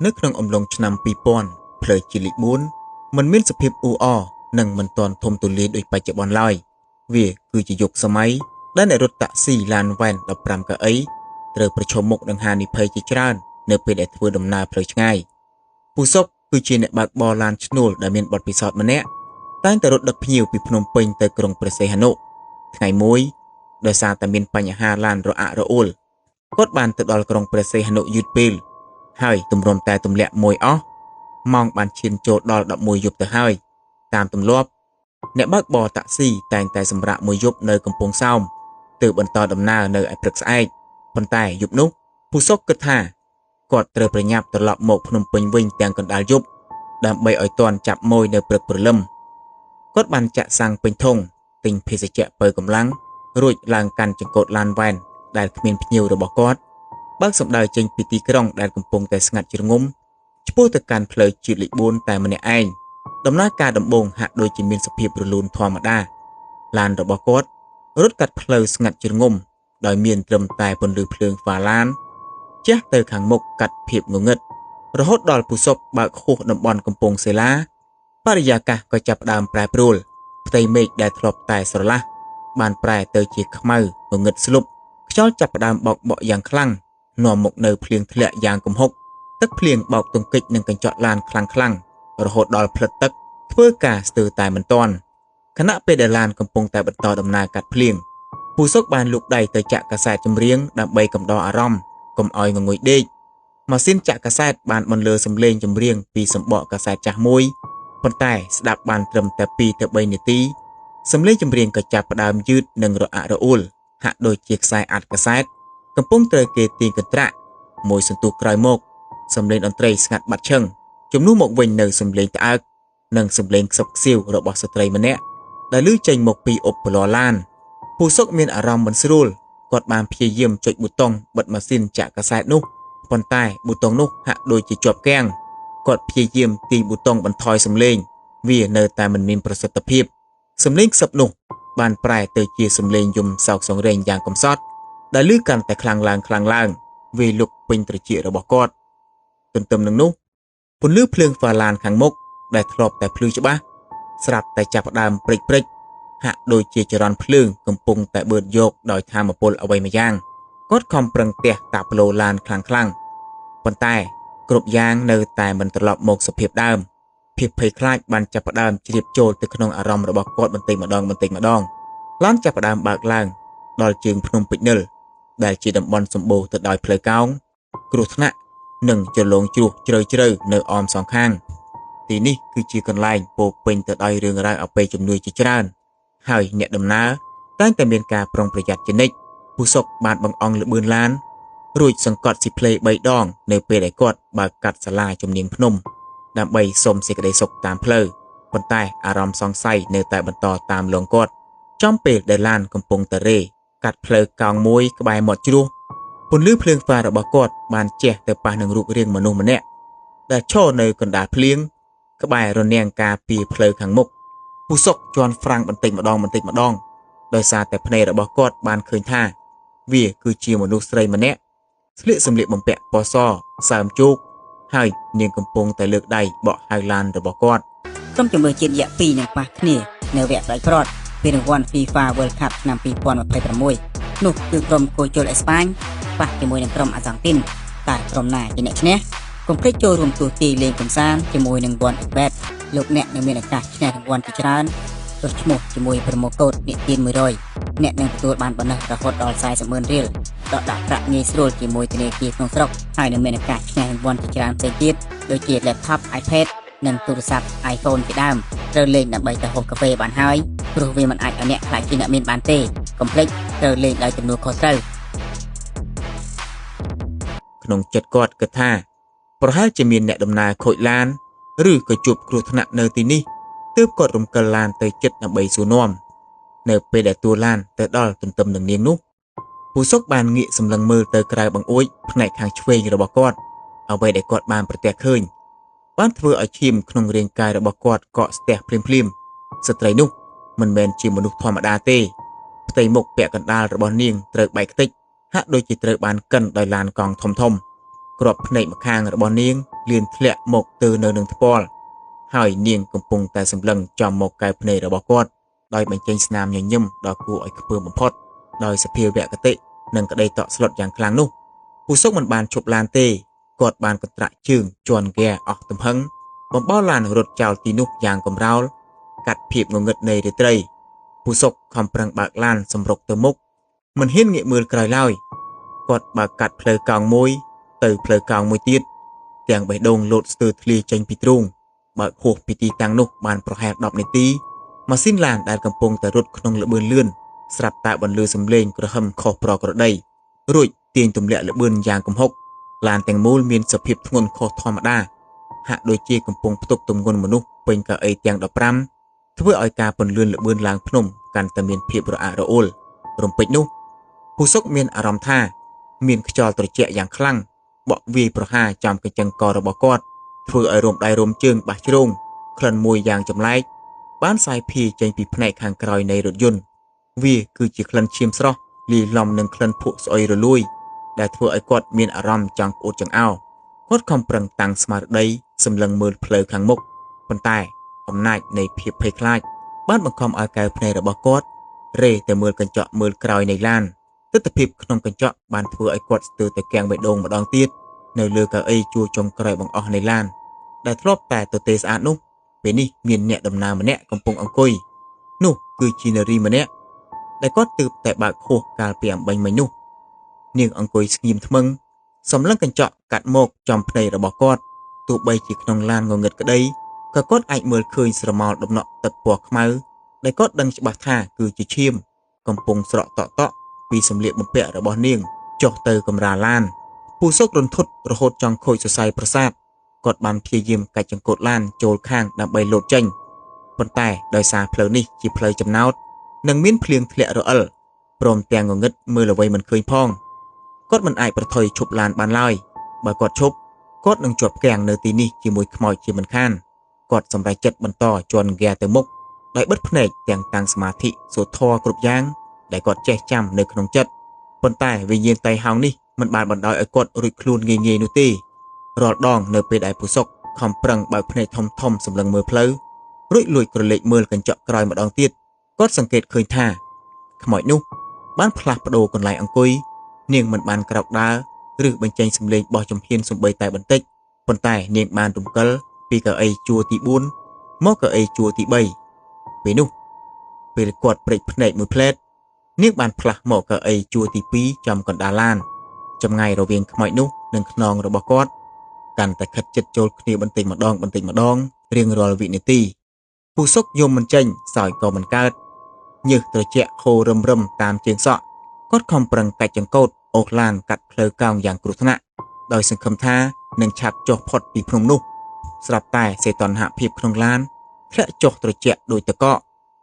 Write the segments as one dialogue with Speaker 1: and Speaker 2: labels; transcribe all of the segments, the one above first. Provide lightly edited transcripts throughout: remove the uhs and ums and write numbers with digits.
Speaker 1: នៅក្នុងអំឡុងឆ្នាំ2000ផ្លូវជាតិលេខ4មិនមានសភាពអ៊ូអរនិងមិនទាន់ធំទូលាយដូចបច្ចុប្បន្នឡើយវាគឺជាយុគសម័យដែលអ្នករត់តាក់ស៊ីឡានវ៉ែន15កៅអីត្រូវប្រឈមមុខនឹងហានិភ័យជាច្រើននៅពេលដែលធ្វើដំណើរផ្លូវឆ្ងាយពូសុកគឺជាអ្នកបើកបរឡានឈ្នួលដែលមានបទពិសោធន៍ម្នាក់តែងតែរត់ដឹកភ្ញៀវពីភ្នំពេញទៅក្រុងព្រះសីហនុថ្ងៃមួយដោយសារតែមានបញ្ហាឡានរអាក់រអួលគាត់បានទៅដល់ក្រុងព្រះសីហនុយឺតពេលហើយទម្រាំតែទម្លាក់មួយអស់ម៉ោងបានឈានចូលដល់11យប់ទៅហើយតាមទម្លាប់អ្នកបើកបរតាក់ស៊ីតែងតែសម្រាកមួយយប់នៅកំពង់សោមទើបបន្តដំណើរនៅឯព្រឹកស្អែកប៉ុន្តែយប់នោះពូសុកគិតថាគាត់ត្រូវប្រញាប់ត្រឡប់មកភ្នំពេញវិញទាំងកណ្ដាលយប់ដើម្បីឲ្យទាន់ចាប់ម៉ួយនៅព្រឹកព្រលឹមគាត់បានចាក់សាំងពេញធុងទិញភេសជ្ជៈបើកម្លាំងរួចឡើងកាន់ចង្កូតឡានវ៉ែនដែលគ្មានភ្ញៀវរបស់គាត់បើកសម្ដៅចេញពីទីក្រុងដែលកំពុងតែស្ងាត់ជ្រងំឆ្ពោះទៅកាន់ផ្លូវជាតិលេខ4តែម្នាក់ឯងដំណើរការដំបូងហាក់ដូចជាមានសភាពរលូនធម្មតាឡានរបស់គាត់រត់កាត់ផ្លូវស្ងាត់ជ្រងំដោយមានត្រឹមតែពន្លឺភ្លើងហ្វាឡានជះទៅខាងមុខកាត់ភាពងងឹតរហូតដល់ពូសុកបើកហួសតំបន់កំពង់សេឡាបរិយាកាសក៏ចាប់ផ្ដើមប្រែប្រួលផ្ទៃមេឃដែលធ្លាប់តែស្រឡះបានប្រែទៅជាខ្មៅងងឹតស្លុបខ្យល់ចាប់ផ្ដើមបោកបក់យ៉ាងខ្លាំងនាំមកនៅភ្លៀងធ្លាក់យ៉ាងគំហុកទឹកភ្លៀងបោកទង្គិចនឹងកញ្ចក់ឡានខ្លាំងរហូតដល់ផ្លិតទឹកធ្វើការស្ទើរតែមិនទាន់ខណៈពេលដែលឡានកំពុងតែបន្តដំណើរកាត់ភ្លៀងពូសុកបានលូកដៃទៅចាក់កាសែតចម្រៀងដើម្បីកំដរអារម្មណ៍កុំឲ្យងងុយដេកម៉ាស៊ីនចាក់កាសែតបានបន្លឺសំឡេងចម្រៀងពីសម្បកកាសែតចាស់មួយប៉ុន្តែស្ដាប់បានត្រឹមតែ2ទៅ3នាទីសំឡេងចម្រៀងក៏ចាប់ផ្ដើមយឺតនិងរអាក់រអួលហាក់ដូចជាខ្សែអាត់កាសែតកំពុងត្រូវគេទាញកន្ត្រាក់មួយសន្ទុះក្រោយមកសំឡេងតន្ត្រីស្ងាត់បាត់ឈឹងជំនួសមកវិញនៅសំឡេងត្អើកនិងសំឡេងខ្សឹបខ្សៀវរបស់ស្ត្រីម្នាក់ដែលឮចេញមកពីឧបពលរឡានពូសុកមានអារម្មណ៍មិនស្រួលគាត់បានព្យាយាមចុចប៊ូតុងបិទម៉ាស៊ីនចាក់កាសែតនោះប៉ុន្តែប៊ូតុងនោះហាក់ដូចជាជាប់គាំងគាត់ព្យាយាមទាញប៊ូតុងបន្ថយសំឡេងវានៅតែមិនមានប្រសិទ្ធភាពសំឡេងខ្សឹបនោះបានប្រែទៅជាសំឡេងយំសោកសង្រេងយ៉ាងកំសត់ដែលឮកាន់តែខ្លាំងឡើងវាលុកពេញត្រចៀករបស់គាត់ទន្ទឹមនឹងនោះពន្លឺភ្លើងហ្វាឡានខាងមុខដែលធ្លាប់តែភ្លឺច្បាស់ស្រាប់តែចាប់ផ្ដើមព្រិចហាក់ដូចជាចរន្តភ្លើងកំពុងតែបឺតយកដោយថាមពលអ្វីម្យ៉ាងគាត់ខំប្រឹងទះតាក់ប្លូឡានខ្លាំងប៉ុន្តែគ្រប់យ៉ាងនៅតែមិនត្រឡប់មកសភាពដើមភាពភ័យខ្លាចបានចាប់ផ្ដើមជ្រាបចូលទៅក្នុងអារម្មណ៍របស់គាត់បន្តិចម្ដងឡានចាប់ផ្ដើមបើកឡើងដល់ជើងភ្នំពេជ្រនិលដែលជាតំបន់សម្បូរទៅដោយផ្លូវកោងគ្រោះថ្នាក់និងជ្រលងជ្រោះជ្រៅនៅអមសងខាងទីនេះគឺជាកន្លែងពោពេញទៅដោយរឿងរ៉ាវអបិយជំនឿជាច្រើនហើយអ្នកដំណើរតែងតែមានការប្រុងប្រយ័ត្នជានិច្ចពូសុកបានបង្អង់ល្បឿនឡានរួចសង្កត់ស៊ីផ្លេ3ដងនៅពេលដែលគាត់បើកកាត់សាលាជំនាញភ្នំដើម្បីសុំសេចក្តីសុខតាមផ្លូវប៉ុន្តែអារម្មណ៍សង្ស័យនៅតែបន្តតាមលងគាត់ចំពេលដែលឡានកំពុងតែរេកាត់ផ្លូវកោងមួយក្បែរមាត់ជ្រោះពន្លឺភ្លើងហ្វារបស់គាត់បានជះទៅប៉ះនឹងរូបរាងមនុស្សម្នាក់ដែលឈរនៅកណ្ដាលភ្លៀងក្បែររនាំងការពារផ្លូវខាងមុខពូសុកជន់ហ្វ្រាំងបន្តិចម្ដងដោយសារតែភ្នែករបស់គាត់បានឃើញថាវាគឺជាមនុស្សស្រីម្នាក់ស្លៀកសម្លៀកបំពាក់ពណ៌សសើមជោគហើយនាងកំពុងតែលើកដៃបកហៅឡានរបស់គាត់
Speaker 2: ក្រុមជម្រើសជាតិរយៈ2នឹងប៉ះគ្នានៅវគ្គស្ដេចប្រត់ពីរង្វាន់ FIFA World Cup ឆ្នាំ2026នោះគឺក្រុមគោជលអេស្ប៉ាញប៉ះជាមួយនឹងក្រុមអាហ្សង់ទីនតែក្រុមណាជាអ្នកឈ្នះកុំភ្លេចចូលរួមទស្សន៍ទាយលេងកម្សាន្តជាមួយនឹង OneXBet លោកអ្នកនឹងមានឱកាសឈ្នះរង្វាន់ជាច្រើនចុះឈ្មោះជាមួយប្រូម៉ូកូដអ្នកទាន100អ្នកនឹងទទួលបានbonusរហូតដល់ 40,000 រៀលដកដាក់ប្រាក់ងាយស្រួលជាមួយធនាគារក្នុងស្រុកហើយនឹងមានឱកាសឈ្នះរង្វាន់ជាច្រើនផ្សេងទៀតដូចជា laptop iPad និងទូរស័ព្ទ iPhone ជាដើមត្រូវលេងដើម្បីទៅហូបកាហ្វេបានហើយព្រោះវាមិនអាចឲ្យអ្នកខ្លាចជាអ្នកមានបានទេកុំភ្លេចត្រូវលេងដោយទំនួលខុសត្រូវ
Speaker 1: ក្នុងចិត្តគាត់គិតថាប្រហែលជាមានអ្នកដំណើរខូចឡានឬក៏ជួបគ្រោះថ្នាក់នៅទីនេះទើបគាត់រំកិលឡានទៅចិត្តដើម្បីសួរនាំនៅពេលដែលតួឡានទៅដល់ទន្ទឹមនឹងនាងនោះពូសុកបានងាកសម្លឹងមើលទៅក្រៅបង្អួចផ្នែកខាងឆ្វេងរបស់គាត់អ្វីដែលគាត់បានប្រទះឃើញបានធ្វើឲ្យឈាមក្នុងរាងកាយរបស់គាត់កកស្ទះភ្លាមស្ត្រីនោះមិនមែនជាមនុស្សធម្មតាទេផ្ទៃមុខពាក់កណ្ដាលរបស់នាងត្រូវបែកខ្ទេចហាក់ដូចជាត្រូវបានកិនដោយឡានកង់ធំ ក្របភ្នែកម្ខាងរបស់នាងលៀនធ្លាក់មកទៅនៅនឹងថ្ពាល់ហើយនាងកំពុងតែសម្លឹងចំមកកែវភ្នែករបស់គាត់ដោយបញ្ចេញស្នាមញញឹមដ៏គួរឲ្យខ្ពើមបំផុតដោយសភាវគតិនិងក្តីតក់ស្លុតយ៉ាងខ្លាំងនោះពូសុកមិនបានឈប់ឡានទេគាត់បានកន្ត្រាក់ជើងជន់ហ្គាអស់ទំហឹងបំបោឡានរត់ចោលទីនោះយ៉ាងកំរោលកាត់ភាពងងឹតនៃរាត្រីពូសុកខំប្រឹងបើកឡានសម្រុកទៅមុខមិនហ៊ានងាកមើលក្រោយឡើយគាត់បើកកាត់ផ្លូវកោងមួយទៅផ្លូវកោងមួយទៀតទាំងបេះដូងលោតស្ទើរធ្លាយចេញពីទ្រូងបើកហួសពីទីតាំងនោះបានប្រហែល10នាទីម៉ាស៊ីនឡានដែលកំពុងតែរត់ក្នុងល្បឿនលឿនស្រាប់តែបន្លឺសំឡេងក្រហមខុសប្រក្រតីរួចទាញទម្លាក់ល្បឿនយ៉ាងគំហុកឡានទាំងមូលមានសភាពធ្ងន់ខុសធម្មតាហាក់ដូចជាកំពុងផ្ទុកទម្ងន់មនុស្សពេញកៅអីទាំង15ធ្វើឲ្យការពន្លឿនល្បឿនឡើងភ្នំកាន់តែមានភាពរអាក់រអួលរំពេចនោះពូសុកមានអារម្មណ៍ថាមានខ្យល់ត្រជាក់យ៉ាងខ្លាំងបក់វាយប្រហារចំកញ្ចឹងករបស់គាត់ធ្វើឲ្យរោមដៃរោមជើងបាសជ្រងក្លិនមួយយ៉ាងចម្លែកបានសាយភាយចេញពីផ្នែកខាងក្រោយនៃរថយន្តវាគឺជាក្លិនឈាមស្រស់លាយឡំនឹងក្លិនភក់ស្អុយរលួយដែលធ្វើឲ្យគាត់មានអារម្មណ៍ចង់ក្អួតចង្អោរគាត់ខំប្រឹងតាំងស្មារតីសម្លឹងមើលផ្លូវខាងមុខប៉ុន្តែអំណាចនៃភាពភ័យខ្លាចបានបង្ខំឲ្យកែវភ្នែករបស់គាត់រេទៅមើលកញ្ចក់មើលក្រោយនៃឡានទស្សនភាពក្នុងកញ្ចក់បានធ្វើឲ្យគាត់ស្ទើរតែគាំងបេះដូងម្ដងទៀតនៅលើកៅអីជួរចុងក្រោយបង្អស់នៃឡានដែលធ្លាប់តែទទេស្អាតនោះពេលនេះមានអ្នកដំណើរម្នាក់កំពុងអង្គុយនោះគឺជានារីម្នាក់ដែលគាត់ទើបតែបើកហួសកាលពីអំបញ្ញមិញនោះនាងអង្គុយស្ងៀមធ្មឹងសម្លឹងកញ្ចក់កាត់មកចំភ្នែករបស់គាត់ទោះបីជាក្នុងឡានងងឹតក្តីក៏គាត់អាចមើលឃើញស្រមោលដំណក់ទឹកពណ៌ខ្មៅដែលគាត់ដឹងច្បាស់ថាគឺជាឈាមកំពុងស្រក់តក់ពីសម្លៀកបំពាក់របស់នាងចុះទៅកម្រាលឡានពូសុករន្ធត់រហូតចង់ខូចសរសៃប្រសាទគាត់បានព្យាយាមកាច់ចង្កូតឡានចូលខាងដើម្បីលោតចេញប៉ុន្តែដោយសារផ្លូវនេះជាផ្លូវចំណោតនិងមានភ្លៀងធ្លាក់រអិលព្រមទាំងងងឹតមើលអ្វីមិនឃើញផងគាត់មិនអាចប្រថុយឈប់ឡានបានឡើយបើគាត់ឈប់គាត់នឹងជាប់គាំងនៅទីនេះជាមួយខ្មោចជាមិនខានគាត់សម្រេចចិត្តបន្តជន់ហ្គាទៅមុខដោយបិទភ្នែកទាំងតាំងសមាធិសូត្រធម៌គ្រប់យ៉ាងដែលគាត់ចេះចាំនៅក្នុងចិត្តប៉ុន្តែវិញ្ញាណតៃហោងនេះមិនបានបណ្ដោយឲ្យគាត់រួចខ្លួនងាយៗនោះទេរាល់ដងនៅពេលដែលពូសុកខំប្រឹងបើកភ្នែកធំសម្លឹងមើលផ្លូវរួចលួចក្រឡេកមើលកញ្ចក់ក្រោយម្ដងទៀតគាត់សង្កេតឃើញថាខ្មោចនោះបានផ្លាស់ប្ដូរកន្លែងអង្គុយនាងមិនបានក្រោកដើរឬបញ្ចេញសម្លេងបោះជំហានសំបីតែបន្តិចប៉ុន្តែនាងបានរំកិលពីកៅអីជួរទី4មកកៅអីជួរទី3ពេលនោះពេលគាត់ព្រេចភ្នែកមួយផ្លែតនាងបានផ្លាស់មកកៅអីជួរទី2ចំកណ្ដាលឡានចម្ងាយរវាងខ្មោចនោះនិងខ្នងរបស់គាត់កាន់តែខិតជិតចូលគ្នាបន្តិចម្ដងរៀងរាល់វិនាទីពូសុកយំមិនចេញសើចក៏មិនកើតញើសត្រជាក់ហូររឹមតាមជើងសក់គាត់ខំប្រឹងកាច់ចង្កូតអូសឡានកាត់ផ្លូវកោងយ៉ាងគ្រោះថ្នាក់ដោយសង្ឃឹមថានឹងឆាប់ចុះផុតពីភ្នំនោះស្រាប់តែសេតនហភាពក្នុងឡានធ្លាក់ចុះត្រជាក់ដោយតកក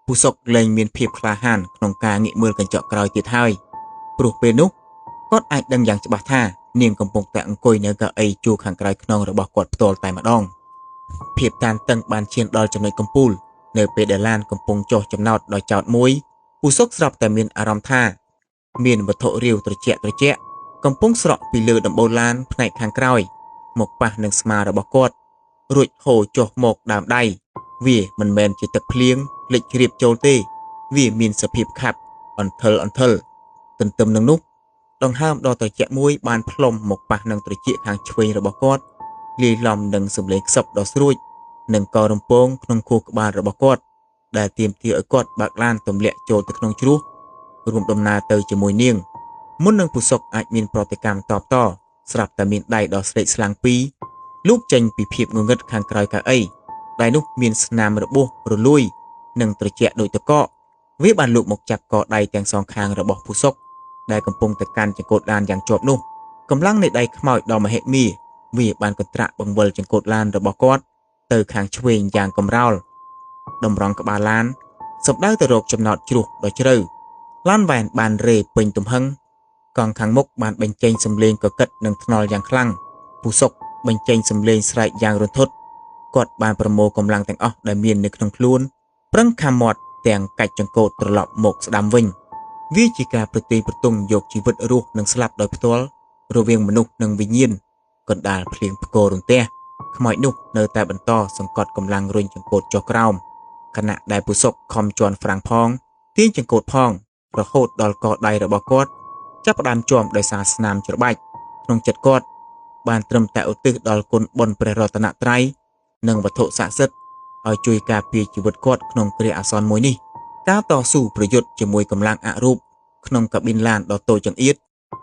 Speaker 1: ពូសុកលែងមានភាពក្លាហានក្នុងការងាកមើលកញ្ចក់ក្រោយទៀតហើយព្រោះពេលនោះគាត់អាចដឹងយ៉ាងច្បាស់ថានាងកំពុងតែអង្គុយនៅកៅអីជួរខាងក្រោយខ្នងរបស់គាត់ផ្ទាល់តែម្ដងភាពតានតឹងបានឈានដល់ចំណុចកំពូលនៅពេលដែលឡានកំពុងចុះចំណោតដោយចោតមួយពូសុកស្រាប់តែមានអារម្មណ៍ថាមានវត្ថុរាវត្រជាក់កំពុងស្រក់ពីលើដំបូលឡានផ្នែកខាងក្រោយមកប៉ះនឹងស្មារបស់គាត់រួចហូរចុះមកដើមដៃវាមិនមែនជាទឹកភ្លៀងលិចជ្រាបចូលទេវាមានសភាពខាប់អន្ថិលទន្ទឹមនឹងនោះដង្ហើមដ៏ត្រជាក់មួយបានផ្លុំមកប៉ះនឹងត្រចៀកខាងឆ្វេងរបស់គាត់លាយឡំនឹងសម្លេងខ្សឹបដ៏ស្រួចនិងកោរំពងក្នុងខួរក្បាលរបស់គាត់ដែលទាមទារឲ្យគាត់បើកឡានទម្លាក់ចូលទៅក្នុងជ្រោះរួមដំណើរទៅជាមួយនាងមុននឹងពូសុកអាចមានប្រតិកម្មតបតស្រាប់តែមានដៃដ៏ស្រេកស្លាំងពីរលោកចេញពីភាពងងឹតខាងក្រោយកៅអីដៃនោះមានស្នាមរបួសរលួយនិងត្រជាក់ដូចតកកវាបានលូកមកចាប់កដៃទាំងសងខាងរបស់ពូសុកដែលកំពុងតែកាន់ចង្កូតឡានយ៉ាងជាប់នោះកម្លាំងនៃដៃខ្មោចដ៏មហិមាវាបានកន្ត្រាក់បង្វិលចង្កូតឡានរបស់គាត់ទៅខាងឆ្វេងយ៉ាងកំរោលតម្រង់ក្បាលឡានសម្ដៅទៅរកចំណោតជ្រោះដ៏ជ្រៅឡានវ៉ែនបានរេពេញទំហឹងកង់ខាងមុខបានបញ្ចេញសម្លេងកកិតនិងថ្នល់យ៉ាងខ្លាំងពូសុកបញ្ចេញសម្លេងស្រែកយ៉ាងរន្ធត់គាត់បានប្រមូលកម្លាំងទាំងអស់ដែលមាននៅក្នុងខ្លួនប្រឹងខាំមាត់ទាំងកាច់ចង្កូតត្រឡប់មកស្ដាំវិញវាជាការប្រទីប្រទង់យកជីវិតរស់និងស្លាប់ដោយផ្ទាល់រវាងមនុស្សនិងវិញ្ញាណ កណ្ដាលភ្លៀងផ្គររន្ទះខ្មោចនោះនៅតែបន្តសង្កត់កម្លាំងរុញចង្កូតចុះក្រោមខណៈដែលពូសុកខំជន់ហ្វ្រាំងផងទាញចង្កូតផងរហូតដល់កដៃរបស់គាត់ចាប់ផ្ដើមជាប់ដោយសារស្នាមច្របាច់ក្នុងចិត្តគាត់បានត្រឹមតែឧទ្ទិសដល់គុណបុណ្យព្រះរតនត្រ័យនិងវត្ថុស័ក្តិសិទ្ធិឲ្យជួយការពារជីវិតគាត់ក្នុងគ្រាអាសន្នមួយនេះការតស៊ូប្រយុទ្ធជាមួយកម្លាំងអរូបក្នុងកាប៊ីនឡានដ៏តូចចង្អៀត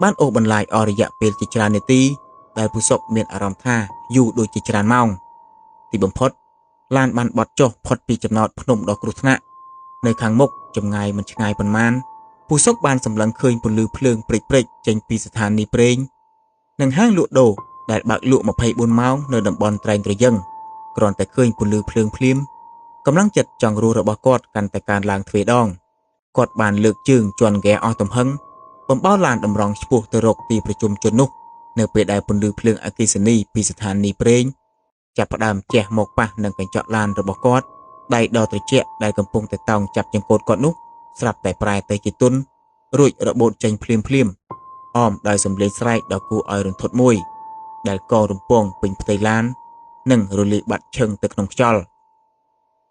Speaker 1: បានអូសបន្លាយអស់រយៈពេលជាច្រើននាទីដែលពូសុកមានអារម្មណ៍ថាយូរដូចជាច្រើនម៉ោងទីបំផុតឡានបានបត់ចុះផុតពីចំណោតភ្នំដ៏គ្រោះថ្នាក់នៅខាងមុខចម្ងាយមិនឆ្ងាយប៉ុន្មានពូសុកបានសម្លឹងឃើញពន្លឺភ្លើងព្រិចៗចេញពីស្ថានីយ៍ប្រេងនិងហាងលក់ដូរដែលបើកលក់24ម៉ោងនៅតំបន់ត្រែងត្រយឹងគ្រាន់តែឃើញពន្លឺភ្លើងភ្លាមកម្លាំងចិត្តចង់រស់របស់គាត់កាន់តែកើនឡើងទ្វេដងគាត់បានលើកជើងជន់ហ្គែអស់ទំហឹងបំបោឡានតម្រង់ឆ្ពោះទៅរកទីប្រជុំជននោះនៅពេលដែលពន្លឺភ្លើងអគ្គិសនីពីស្ថានីយ៍ប្រេងចាប់ផ្ដើមជះមកប៉ះនឹងកញ្ចក់ឡានរបស់គាត់ដៃដ៏ត្រជាក់ដែលកំពុងតែតោងចាប់ចង្កូតគាត់នោះស្រាប់តែប្រែទៅជាទន់រួចរបូតចេញភ្លាមអមដោយសំឡេងស្រែកដ៏គួរឲ្យរន្ធត់មួយដែលករំពងពេញផ្ទៃឡាននិងរលាយបាត់ឈឹងទៅក្នុងខ្យល់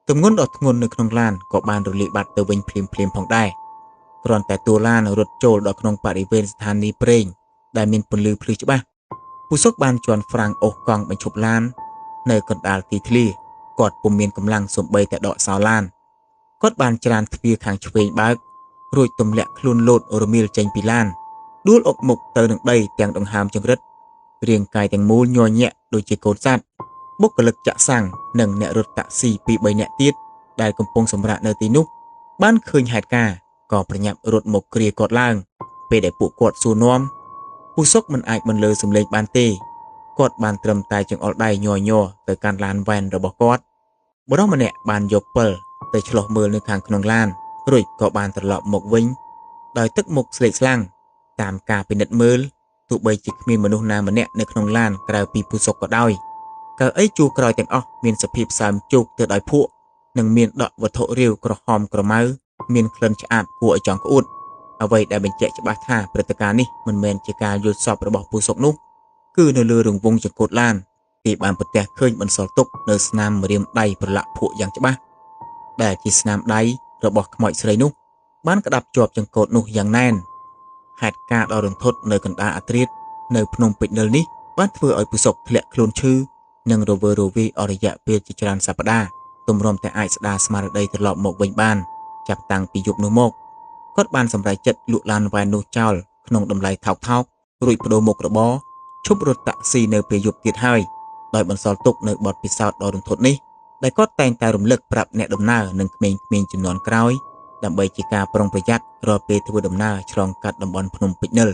Speaker 1: ទម្ងន់ដ៏ធ្ងន់នៅក្នុងឡានក៏បានរលាយបាត់ទៅវិញភ្លាមផងដែរគ្រាន់តែតួឡានរត់ចូលដល់ក្នុងបរិវេណស្ថានីយ៍ប្រេងដែលមានពន្លឺភ្លឺច្បាស់ពូសុកបានជន់ហ្វ្រាំងអូសកង់បញ្ឈប់ឡាននៅកណ្ដាលទីធ្លាគាត់ពុំមានកម្លាំងសូម្បីតែដកសោឡានគាត់បានច្រានទ្វារខាងឆ្វេងបើករួចទម្លាក់ខ្លួនលោតរមៀលចេញពីឡានដួលអុកមុខទៅនឹងដីទាំងដង្ហើមចង្រិតរាងកាយទាំងមូលញ័រញាក់ដូចជាកូនសត្វបុគ្គលិកចាក់សាំងនិងអ្នករត់តាក់ស៊ីពីរ3នាក់ទៀតដែលកំពុងសម្រាកនៅទីនោះបានឃើញហេតុការណ៍ក៏ប្រញាប់រត់មកគ្រាគាត់ឡើងពេលដែលពួកគាត់សួរនាំពូសុកមិនអាចបន្លឺសំឡេងបានទេគាត់បានត្រឹមតែចង្អុលដៃញ័រទៅកាន់ឡានវ៉ែនរបស់គាត់បុរសម្នាក់បានយកពិលទៅឆ្លោះមើលនៅខាងក្នុងឡានរួចក៏បានត្រឡប់មកវិញដោយទឹកមុខស្លេកស្លាំងតាមការពិនិត្យមើលទោះបីជាគ្មានមនុស្សណាម្នាក់នៅក្នុងឡានក្រៅពីពូសុកក៏ដោយកៅអីជួរក្រោយទាំងអស់មានសភាពសើមជោកទៅដោយភក់និងមានដក់វត្ថុរាវក្រហមក្រមៅមានក្លិនឆ្អាបគួរឲ្យចង់ក្អួតអ្វីដែលបញ្ជាក់ច្បាស់ថាព្រឹត្តិការណ៍នេះមិនមែនជាការយល់សប្តិរបស់ពូសុកនោះគឺនៅលើរង្វង់ចង្កូតឡានគេបានប្រទះឃើញបន្សល់ទុកនៅស្នាមម្រាមដៃប្រឡាក់ភក់យ៉ាងច្បាស់ដែលជាស្នាមដៃរបស់ខ្មោចស្រីនោះបានក្តាប់ជាប់ចង្កូតនោះយ៉ាងណែនហេតុការណ៍ដ៏រន្ធត់នៅកណ្ដាលអាត្រៀតនៅភ្នំពេជ្រនិលនេះបានធ្វើឲ្យពូសុកធ្លាក់ខ្លួនឈឺនិងរវើរវាយអស់រយៈពេលជាច្រើនសប្តាហ៍ទម្រាំតែអាចស្ដារស្មារតីត្រឡប់មកវិញបានចាប់តាំងពីយប់នោះមកគាត់បានសម្រេចចិត្តលក់ឡានវ៉ែននោះចោលក្នុងតម្លៃថោករួចបដូរមុខរបរឈប់រត់តាក់ស៊ីនៅពេលយប់ទៀតហើយដោយបន្សល់ទុកនៅបទពិសោធន៍ដ៏រន្ធត់នេះដែលគាត់តែងតែរំលឹកប្រាប់អ្នកដំណើរនិងក្មេងៗជំនាន់ក្រោយដើម្បីជាការប្រុងប្រយ័ត្នរាល់ពេលធ្វើដំណើរឆ្លងកាត់តំបន់ភ្នំពេជ្រនិល